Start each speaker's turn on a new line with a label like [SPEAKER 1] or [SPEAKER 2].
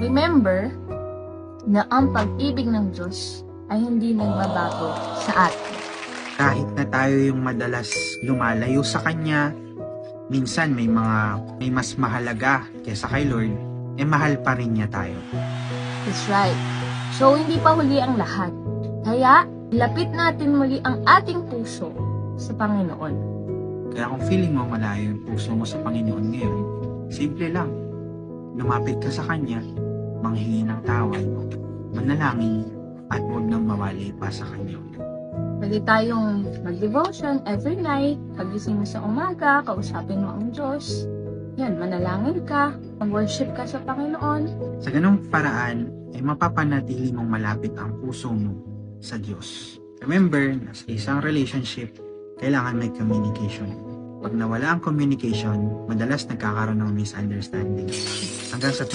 [SPEAKER 1] Remember na ang pag-ibig ng Diyos ay hindi nagbabago sa atin.
[SPEAKER 2] Kahit na tayo yung madalas lumalayo sa Kanya, minsan may mas mahalaga kesa kay Lord, mahal pa rin niya tayo.
[SPEAKER 1] That's right. So, hindi pa huli ang lahat. Kaya, lapit natin muli ang ating puso sa Panginoon.
[SPEAKER 2] Kaya kung feeling mo malayo yung puso mo sa Panginoon ngayon, simple lang. Lumapit ka sa Kanya, manghingi ng tawad, manalangin, at huwag nang mawali pa sa Kanya.
[SPEAKER 1] Pwede tayong mag-devotion every night. Pagising mo sa umaga, kausapin mo ang Diyos. Yan, manalangin ka, mag-worship ka sa Panginoon.
[SPEAKER 2] Sa ganong paraan, ay mapapanatili mong malapit ang puso mo sa Diyos. Remember, sa isang relationship, kailangan may communication. Pag nawala ang communication, madalas nagkakaroon ng misunderstanding. Hanggang sa